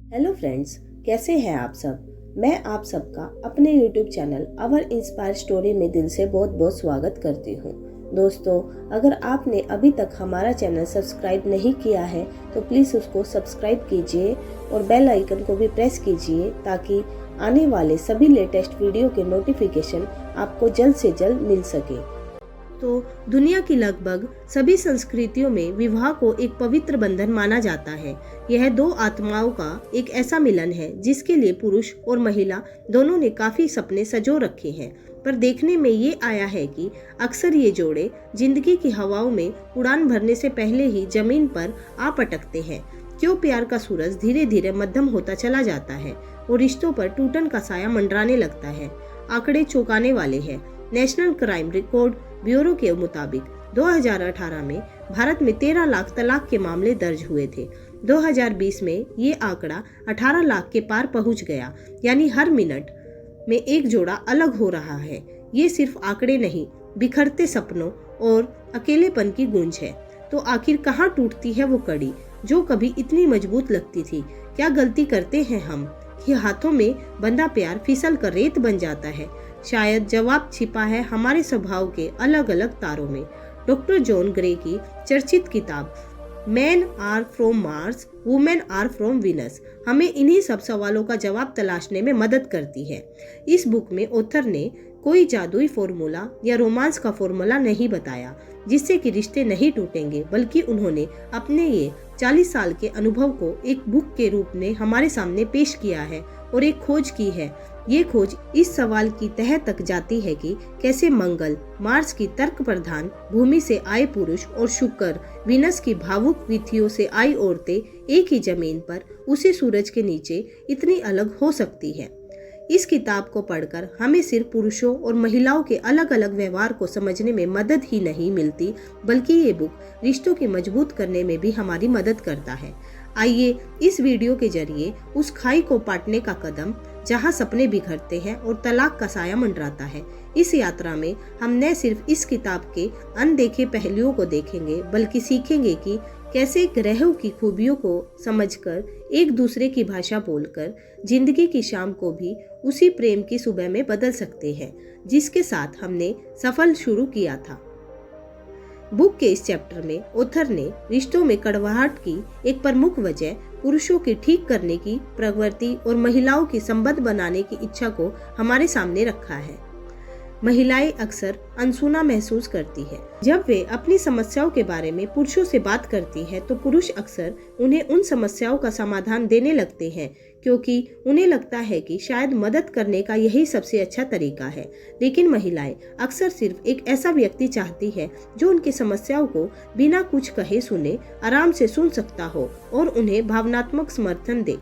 Hello friends, कैसे हैं आप सब। मैं आप सबका अपने YouTube चैनल अवर इंस्पायर स्टोरी में दिल से बहुत बहुत स्वागत करती हूँ। दोस्तों, अगर आपने अभी तक हमारा चैनल सब्सक्राइब नहीं किया है तो प्लीज़ उसको सब्सक्राइब कीजिए और बेल आइकन को भी प्रेस कीजिए ताकि आने वाले सभी लेटेस्ट वीडियो के नोटिफिकेशन आपको जल्द से जल्द मिल सके। तो दुनिया की लगभग सभी संस्कृतियों में विवाह को एक पवित्र बंधन माना जाता है। यह दो आत्माओं का एक ऐसा मिलन है जिसके लिए पुरुष और महिला दोनों ने काफी सपने सजो रखे हैं, पर देखने में ये आया है कि अक्सर ये जोड़े जिंदगी की हवाओं में उड़ान भरने से पहले ही जमीन पर आ पटकते हैं। क्यों प्यार का सूरज धीरे धीरे मध्यम होता चला जाता है और रिश्तों पर टूटन का साया मंडराने लगता है। आंकड़े चौंकाने वाले हैं। नेशनल क्राइम रिकॉर्ड ब्यूरो के मुताबिक 2018 में भारत में 13 लाख तलाक के मामले दर्ज हुए थे। 2020 में ये आंकड़ा 18 लाख के पार पहुंच गया, यानी हर मिनट में एक जोड़ा अलग हो रहा है। ये सिर्फ आंकड़े नहीं, बिखरते सपनों और अकेलेपन की गूंज है। तो आखिर कहाँ टूटती है वो कड़ी जो कभी इतनी मजबूत लगती थी? क्या गलती करते हैं हम कि हाथों में बंधा प्यार फिसल कर रेत बन जाता है? शायद जवाब छिपा है हमारे स्वभाव के अलग अलग तारों में। डॉक्टर जॉन ग्रे की चर्चित किताब men are from Mars, women are from Venus हमें इन्हीं सब सवालों का जवाब तलाशने में मदद करती है। इस बुक में ऑथर ने कोई जादुई फॉर्मूला या रोमांस का फॉर्मूला नहीं बताया जिससे कि रिश्ते नहीं टूटेंगे, बल्कि उन्होंने अपने ये 40 साल के अनुभव को एक बुक के रूप में हमारे सामने पेश किया है और एक खोज की है। ये खोज इस सवाल की तह तक जाती है कि कैसे मंगल, मार्स की तर्क प्रधान भूमि से आए पुरुष और शुक्र, वीनस की भावुक विधियों से आई औरतें एक ही जमीन पर उसी सूरज के नीचे इतनी अलग हो सकती है। इस किताब को पढ़कर हमें सिर्फ पुरुषों और महिलाओं के अलग अलग व्यवहार को समझने में मदद ही नहीं मिलती, बल्कि ये बुक रिश्तों के मजबूत करने में भी हमारी मदद करता है। आइए इस वीडियो के जरिए उस खाई को पाटने का कदम जहां सपने बिखरते हैं और तलाक का साया मंडराता है। इस यात्रा में हम न सिर्फ इस किताब के अनदेखे पहलुओं को देखेंगे, बल्कि सीखेंगे कि कैसे ग्रहों की खूबियों को समझकर, एक दूसरे की भाषा बोलकर जिंदगी की शाम को भी उसी प्रेम की सुबह में बदल सकते हैं जिसके साथ हमने सफल शुरू किया था। बुक के इस चैप्टर में ऑथर ने रिश्तों में कड़वाहट की एक प्रमुख वजह, पुरुषों की ठीक करने की प्रवृत्ति और महिलाओं की संबद्ध बनाने की इच्छा को हमारे सामने रखा है। महिलाएं अक्सर अनसुना महसूस करती है। जब वे अपनी समस्याओं के बारे में पुरुषों से बात करती है तो पुरुष अक्सर उन्हें उन समस्याओं का समाधान देने लगते हैं, क्योंकि उन्हें लगता है कि शायद मदद करने का यही सबसे अच्छा तरीका है। लेकिन महिलाएं अक्सर सिर्फ एक ऐसा व्यक्ति चाहती है जो उनकी समस्याओं को बिना कुछ कहे सुने, आराम से सुन सकता हो और उन्हें भावनात्मक समर्थन दे।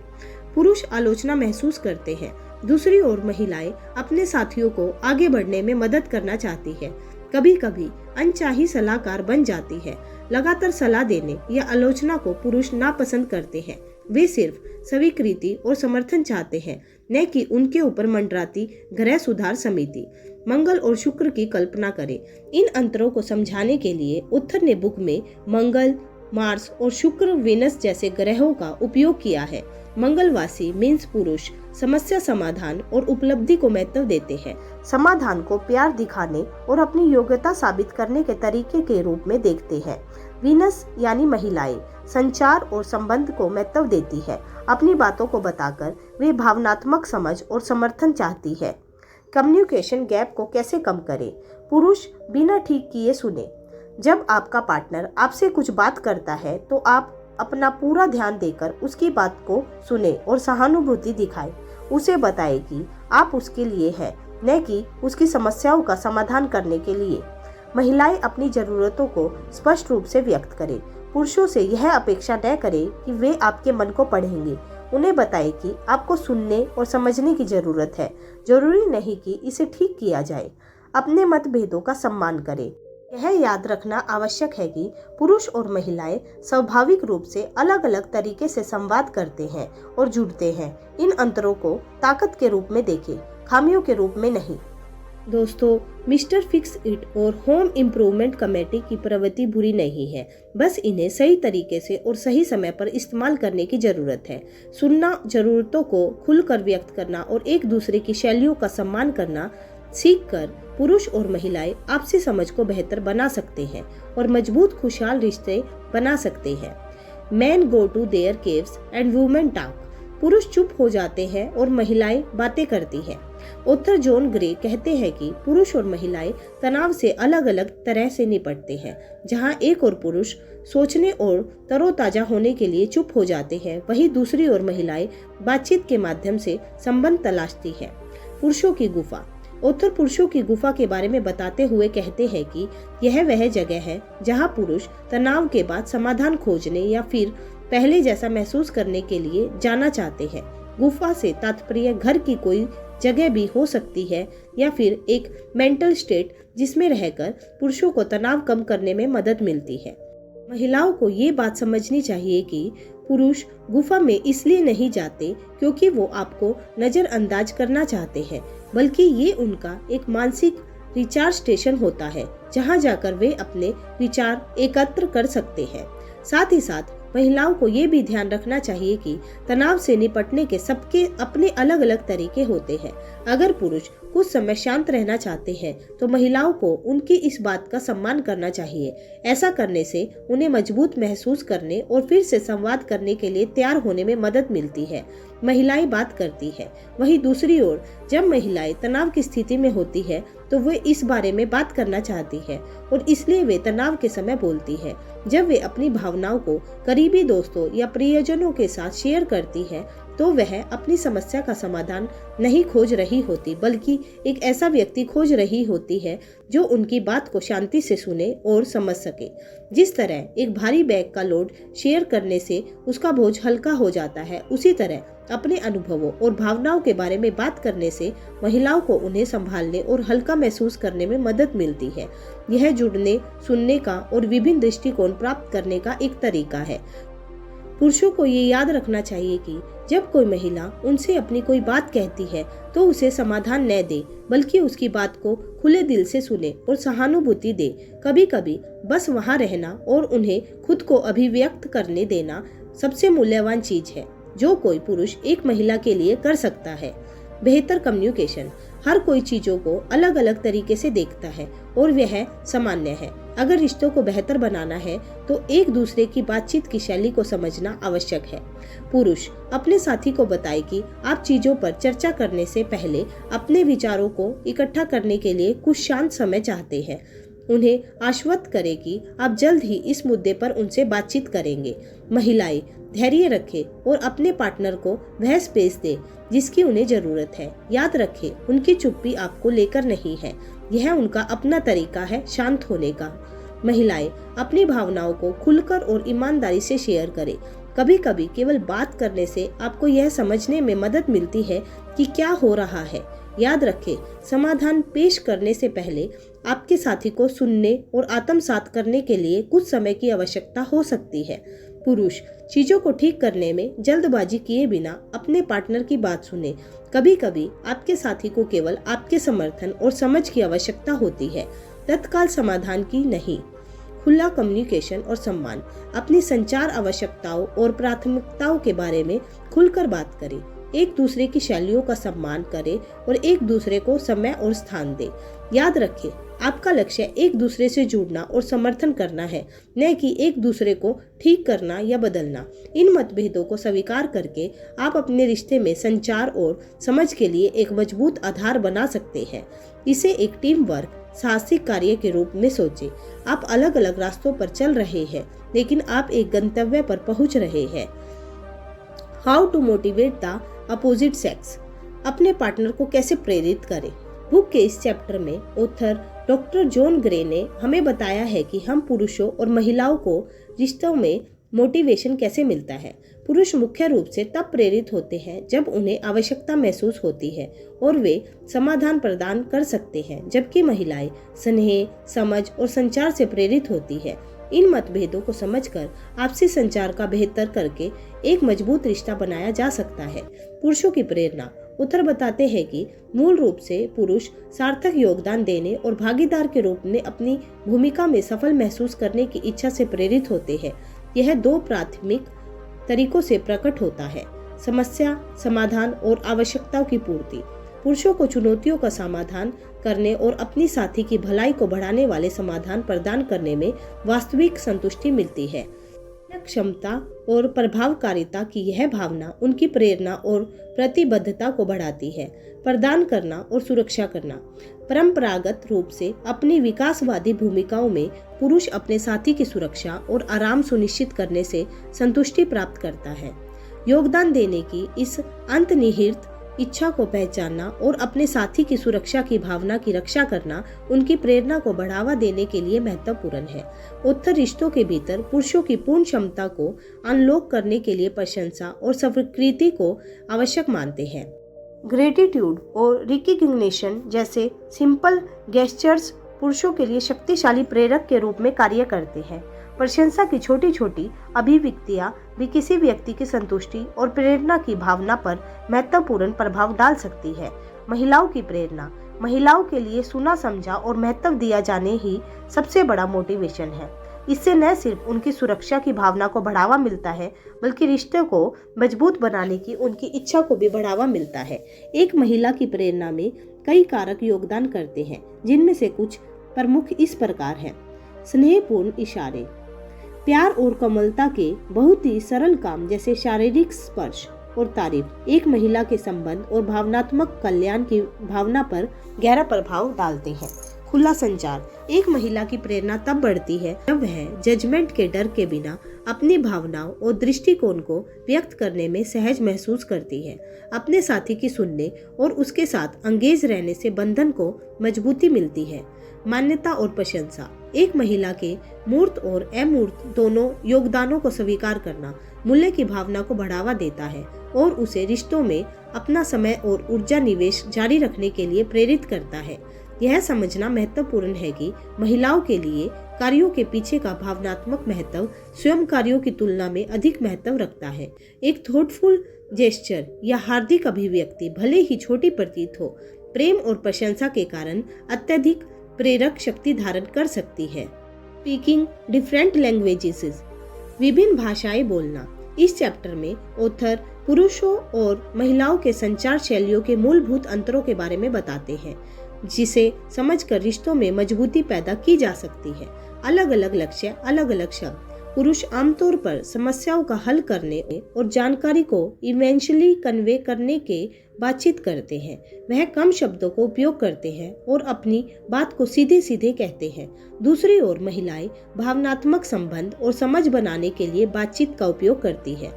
पुरुष आलोचना महसूस करते हैं। दूसरी ओर महिलाएं अपने साथियों को आगे बढ़ने में मदद करना चाहती है। कभी कभी अनचाही सलाहकार बन जाती है। लगातार सलाह देने या आलोचना को पुरुष नापसंद करते हैं। वे सिर्फ स्वीकृति और समर्थन चाहते हैं, न कि उनके ऊपर मंडराती ग्रह सुधार समिति। मंगल और शुक्र की कल्पना करें। इन अंतरों को समझाने के लिए ऑथर ने बुक में मंगल, मार्स और शुक्र, वीनस जैसे ग्रहों का उपयोग किया है। मंगलवासी मीन्स पुरुष समस्या समाधान और उपलब्धि को महत्व देते हैं। समाधान को प्यार दिखाने और अपनी योग्यता साबित करने के तरीके के रूप में देखते हैं। वीनस यानी महिलाएं संचार और संबंध को महत्व देती है। अपनी बातों को बताकर वे भावनात्मक समझ और समर्थन चाहती है। कम्युनिकेशन गैप को कैसे कम करें? पुरुष बिना ठीक किए सुने। जब आपका पार्टनर आपसे कुछ बात करता है तो आप अपना पूरा ध्यान देकर उसकी बात को सुने और सहानुभूति दिखाएं। उसे बताएं कि आप उसके लिए हैं, न कि उसकी समस्याओं का समाधान करने के लिए। महिलाएं अपनी जरूरतों को स्पष्ट रूप से व्यक्त करें। पुरुषों से यह अपेक्षा न करें कि वे आपके मन को पढ़ेंगे। उन्हें बताएं कि आपको सुनने और समझने की जरूरत है, जरूरी नहीं कि इसे ठीक किया जाए। अपने मतभेदों का सम्मान करें। यह याद रखना आवश्यक है कि पुरुष और महिलाएं स्वाभाविक रूप से अलग अलग तरीके से संवाद करते हैं और जुड़ते हैं। इन अंतरों को ताकत के रूप में देखें, खामियों के रूप में नहीं। दोस्तों, मिस्टर फिक्स इट और होम इम्प्रूवमेंट कमेटी की प्रवृत्ति बुरी नहीं है, बस इन्हें सही तरीके से और सही समय पर इस्तेमाल करने की जरूरत है। सुनना, जरूरतों को खुलकर व्यक्त करना और एक दूसरे की शैलियों का सम्मान करना सीखकर पुरुष और महिलाएं आपसी समझ को बेहतर बना सकते हैं और मजबूत खुशहाल रिश्ते बना सकते हैं। Men go to their caves and women talk। पुरुष चुप हो जाते हैं और महिलाएं बातें करती हैं। ऑथर जॉन ग्रे कहते हैं कि पुरुष और महिलाएं तनाव से अलग अलग तरह से निपटते हैं। जहां एक और पुरुष सोचने और तरोताजा होने के लिए चुप हो जाते हैं, वहीं दूसरी ओर महिलाएं बातचीत के माध्यम से संबंध तलाशती हैं। पुरुषों की गुफा। ऑथर पुरुषों की गुफा के बारे में बताते हुए कहते हैं कि यह वह जगह है जहां पुरुष तनाव के बाद समाधान खोजने या फिर पहले जैसा महसूस करने के लिए जाना चाहते हैं। गुफा से तात्पर्य घर की कोई जगह भी हो सकती है या फिर एक मेंटल स्टेट जिसमें रहकर पुरुषों को तनाव कम करने में मदद मिलती है। महिलाओं को ये बात समझनी चाहिए कि पुरुष गुफा में इसलिए नहीं जाते क्योंकि वो आपको नजरअंदाज करना चाहते हैं, बल्कि ये उनका एक मानसिक रिचार्ज स्टेशन होता है जहां जाकर वे अपने विचार एकत्र कर सकते हैं। साथ ही साथ महिलाओं को ये भी ध्यान रखना चाहिए कि तनाव से निपटने के सबके अपने अलग अलग तरीके होते हैं। अगर पुरुष कुछ समय शांत रहना चाहते हैं तो महिलाओं को उनकी इस बात का सम्मान करना चाहिए। ऐसा करने से उन्हें मजबूत महसूस करने और फिर से संवाद करने के लिए तैयार होने में मदद मिलती है। महिलाएं बात करती है। वहीं दूसरी ओर जब महिलाएं तनाव की स्थिति में होती है तो वे इस बारे में बात करना चाहती है और इसलिए वे तनाव के समय बोलती है। जब वे अपनी भावनाओं को करीबी दोस्तों या प्रियजनों के साथ शेयर करती है तो वह अपनी समस्या का समाधान नहीं खोज रही होती, बल्कि एक ऐसा व्यक्ति खोज रही होती है जो उनकी बात को शांति से सुने और समझ सके। जिस तरह एक भारी बैग का लोड शेयर करने से उसका बोझ हल्का हो जाता है, उसी तरह अपने अनुभवों और भावनाओं के बारे में बात करने से महिलाओं को उन्हें संभालने और हल्का महसूस करने में मदद मिलती है। यह जुड़ने, सुनने का और विभिन्न दृष्टिकोण प्राप्त करने का एक तरीका है। पुरुषों को ये याद रखना चाहिए कि जब कोई महिला उनसे अपनी कोई बात कहती है तो उसे समाधान न दे, बल्कि उसकी बात को खुले दिल से सुने और सहानुभूति दे। कभी कभी बस वहाँ रहना और उन्हें खुद को अभिव्यक्त करने देना सबसे मूल्यवान चीज है जो कोई पुरुष एक महिला के लिए कर सकता है। बेहतर कम्युनिकेशन। हर कोई चीजों को अलग अलग तरीके से देखता है और वह सामान्य है। अगर रिश्तों को बेहतर बनाना है तो एक दूसरे की बातचीत की शैली को समझना आवश्यक है। पुरुष अपने साथी को बताए कि आप चीजों पर चर्चा करने से पहले अपने विचारों को इकट्ठा करने के लिए कुछ शांत समय चाहते हैं। उन्हें आश्वस्त करें कि आप जल्द ही इस मुद्दे पर उनसे बातचीत करेंगे। महिलाएं धैर्य रखें और अपने पार्टनर को वह स्पेस दे जिसकी उन्हें जरूरत है। याद रखें, उनकी चुप्पी आपको लेकर नहीं है, यह उनका अपना तरीका है शांत होने का। महिलाएं अपनी भावनाओं को खुलकर और ईमानदारी से शेयर करें। कभी कभी केवल बात करने से आपको यह समझने में मदद मिलती है कि क्या हो रहा है। याद रखें, समाधान पेश करने से पहले आपके साथी को सुनने और आत्मसात करने के लिए कुछ समय की आवश्यकता हो सकती है। पुरुष चीजों को ठीक करने में जल्दबाजी किए बिना अपने पार्टनर की बात सुने। कभी कभी आपके साथी को केवल आपके समर्थन और समझ की आवश्यकता होती है, तत्काल समाधान की नहीं। खुला कम्युनिकेशन और सम्मान। अपनी संचार आवश्यकताओं और प्राथमिकताओं के बारे में खुलकर बात करें। एक दूसरे की शैलियों का सम्मान करें और एक दूसरे को समय और स्थान दें। याद रखें, आपका लक्ष्य एक दूसरे से जुड़ना और समर्थन करना है, न कि एक दूसरे को ठीक करना या बदलना। इन मतभेदों को स्वीकार करके आप अपने रिश्ते में संचार और समझ के लिए एक मजबूत आधार बना सकते हैं। इसे एक टीम वर्क, साहसिक कार्य के रूप में सोचें। आप अलग अलग रास्तों पर चल रहे हैं, लेकिन आप एक गंतव्य पर पहुंच रहे हैं। How to motivate the opposite sex. अपने पार्टनर को कैसे प्रेरित करें। बुक के इस चैप्टर में ऑथर डॉक्टर जॉन ग्रे ने हमें बताया है कि हम पुरुषों और महिलाओं को रिश्तों में मोटिवेशन कैसे मिलता है। पुरुष मुख्य रूप से तब प्रेरित होते हैं जब उन्हें आवश्यकता महसूस होती है और वे समाधान प्रदान कर सकते हैं, जबकि महिलाएं स्नेह, समझ और संचार से प्रेरित होती है। इन मतभेदों को समझकर आपसी संचार का बेहतर करके एक मजबूत रिश्ता बनाया जा सकता है। पुरुषों की प्रेरणा। उत्तर बताते हैं कि मूल रूप से पुरुष सार्थक योगदान देने और भागीदार के रूप में अपनी भूमिका में सफल महसूस करने की इच्छा से प्रेरित होते हैं। यह दो प्राथमिक तरीकों से प्रकट होता है: समस्या समाधान और आवश्यकताओं की पूर्ति। पुरुषों को चुनौतियों का समाधान करने और अपनी साथी की भलाई को बढ़ाने वाले समाधान प्रदान करने में वास्तविक संतुष्टि मिलती है। क्षमता और प्रभावकारिता की यह भावना उनकी प्रेरणा और प्रतिबद्धता को बढ़ाती है। प्रदान करना और सुरक्षा करना। परंपरागत रूप से अपनी विकासवादी भूमिकाओं में पुरुष अपने साथी की सुरक्षा और आराम सुनिश्चित करने से संतुष्टि प्राप्त करता है। योगदान देने की इस अंतर्निहित इच्छा को पहचानना और अपने साथी की सुरक्षा की भावना की रक्षा करना उनकी प्रेरणा को बढ़ावा देने के लिए महत्वपूर्ण है। उत्तर रिश्तों के भीतर पुरुषों की पूर्ण क्षमता को अनलॉक करने के लिए प्रशंसा और स्वीकृति को आवश्यक मानते हैं। ग्रेटिट्यूड और रिकग्निशन जैसे सिंपल गेस्चर्स पुरुषों के लिए शक्तिशाली प्रेरक के रूप में कार्य करते हैं। प्रशंसा की छोटी छोटी अभिव्यक्तियां भी किसी व्यक्ति की संतुष्टि और प्रेरणा की भावना पर महत्वपूर्ण प्रभाव डाल सकती है। महिलाओं की प्रेरणा। महिलाओं के लिए सुना समझा और महत्व दिया जाने ही सबसे बड़ा मोटिवेशन है। इससे न सिर्फ उनकी सुरक्षा की भावना को बढ़ावा मिलता है, बल्कि रिश्ते को मजबूत बनाने की उनकी इच्छा को भी बढ़ावा मिलता है। एक महिला की प्रेरणा में कई कारक योगदान करते हैं, जिनमें से कुछ प्रमुख इस प्रकार हैं। स्नेहपूर्ण इशारे। प्यार और कोमलता के बहुत ही सरल काम जैसे शारीरिक स्पर्श और तारीफ एक महिला के संबंध और भावनात्मक कल्याण की भावना पर गहरा प्रभाव डालते हैं। खुला संचार। एक महिला की प्रेरणा तब बढ़ती है जब वह जजमेंट के डर के बिना अपनी भावनाओं और दृष्टिकोण को व्यक्त करने में सहज महसूस करती है। अपने साथी की सुनने और उसके साथ अंगेज रहने से बंधन को मजबूती मिलती है। मान्यता और प्रशंसा। एक महिला के मूर्त और अमूर्त दोनों योगदानों को स्वीकार करना मूल्य की भावना को बढ़ावा देता है और उसे रिश्तों में अपना समय और ऊर्जा निवेश जारी रखने के लिए प्रेरित करता है। यह समझना महत्वपूर्ण है कि महिलाओं के लिए कार्यों के पीछे का भावनात्मक महत्व स्वयं कार्यों की तुलना में अधिक महत्व रखता है। एक थॉटफुल जेस्चर या हार्दिक अभिव्यक्ति भले ही छोटी प्रतीत हो, प्रेम और प्रशंसा के कारण अत्यधिक प्रेरक शक्ति धारण कर सकती है। Speaking different languages. विभिन्न भाषाएं बोलना। इस चैप्टर में ऑथर पुरुषों और महिलाओं के संचार शैलियों के मूलभूत अंतरों के बारे में बताते हैं, जिसे समझकर रिश्तों में मजबूती पैदा की जा सकती है। अलग अलग लक्ष्य, अलग अलग शब्द। पुरुष आमतौर पर समस्याओं का हल करने और जानकारी को इवेंचुअली कन्वे करने के बातचीत करते हैं। वह कम शब्दों को उपयोग करते हैं और अपनी बात को सीधे सीधे कहते हैं। दूसरी ओर महिलाएं भावनात्मक संबंध और समझ बनाने के लिए बातचीत का उपयोग करती है।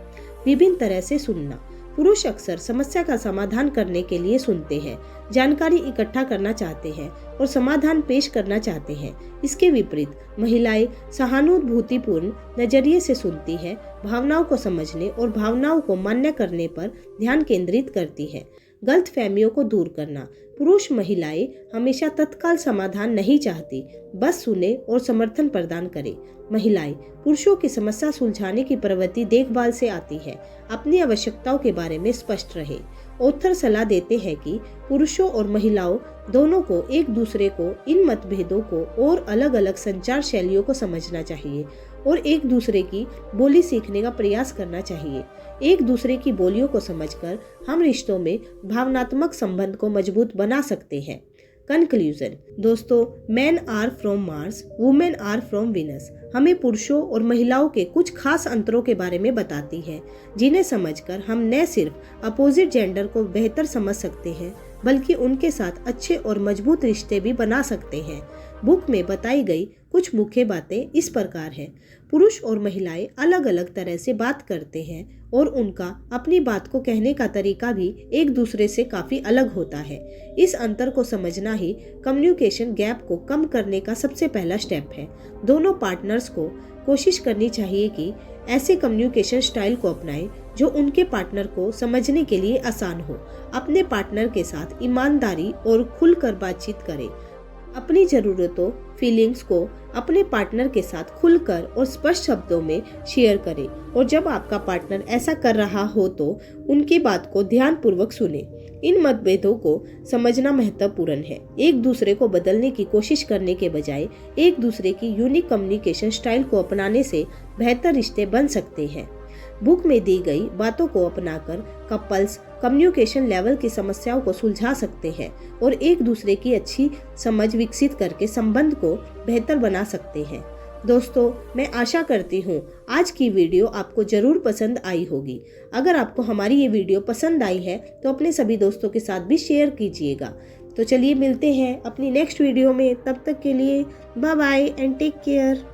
विभिन्न तरह से सुनना। पुरुष अक्सर समस्या का समाधान करने के लिए सुनते हैं, जानकारी इकट्ठा करना चाहते हैं और समाधान पेश करना चाहते हैं। इसके विपरीत महिलाएं सहानुभूतिपूर्ण नजरिए से सुनती है, भावनाओं को समझने और भावनाओं को मान्य करने पर ध्यान केंद्रित करती है। गलतफहमियों को दूर करना। पुरुष महिलाएं हमेशा तत्काल समाधान नहीं चाहती, बस सुने और समर्थन प्रदान करे। महिलाएं पुरुषों की समस्या सुलझाने की प्रवृत्ति देखभाल से आती है। अपनी आवश्यकताओं के बारे में स्पष्ट रहे। ऑथर सलाह देते हैं कि पुरुषों और महिलाओं दोनों को एक दूसरे को इन मतभेदों को और अलग अलग संचार शैलियों को समझना चाहिए और एक दूसरे की बोली सीखने का प्रयास करना चाहिए। एक दूसरे की बोलियों को समझकर हम रिश्तों में भावनात्मक संबंध को मजबूत बना सकते हैं। कंक्लूजन। दोस्तों, men are from Mars, women are from Venus हमें पुरुषों और महिलाओं के कुछ खास अंतरों के बारे में बताती है, जिन्हें समझकर हम न सिर्फ अपोजिट जेंडर को बेहतर समझ सकते हैं, बल्कि उनके साथ अच्छे और मजबूत रिश्ते भी बना सकते हैं। बुक में बताई गई कुछ मुख्य बातें इस प्रकार हैं। पुरुष और महिलाएं अलग अलग तरह से बात करते हैं और उनका अपनी बात को कहने का तरीका भी एक दूसरे से काफी अलग होता है। इस अंतर को समझना ही कम्युनिकेशन गैप को कम करने का सबसे पहला स्टेप है। दोनों पार्टनर्स को कोशिश करनी चाहिए कि ऐसे कम्युनिकेशन स्टाइल को अपनाएं जो उनके पार्टनर को समझने के लिए आसान हो। अपने पार्टनर के साथ ईमानदारी और खुलकर बातचीत करें। अपनी ज़रूरतों, फीलिंग्स को अपने पार्टनर के साथ खुलकर और स्पष्ट शब्दों में शेयर करें और जब आपका पार्टनर ऐसा कर रहा हो तो उनकी बात को ध्यानपूर्वक सुनें। इन मतभेदों को समझना महत्वपूर्ण है। एक दूसरे को बदलने की कोशिश करने के बजाय एक दूसरे की यूनिक कम्युनिकेशन स्टाइल को अपनाने से बेहतर रिश्ते बन सकते हैं। बुक में दी गई बातों को अपनाकर कपल्स कम्युनिकेशन लेवल की समस्याओं को सुलझा सकते हैं और एक दूसरे की अच्छी समझ विकसित करके संबंध को बेहतर बना सकते हैं। दोस्तों, मैं आशा करती हूँ आज की वीडियो आपको जरूर पसंद आई होगी। अगर आपको हमारी ये वीडियो पसंद आई है तो अपने सभी दोस्तों के साथ भी शेयर कीजिएगा। तो चलिए मिलते हैं अपनी नेक्स्ट वीडियो में। तब तक के लिए bye bye and take care.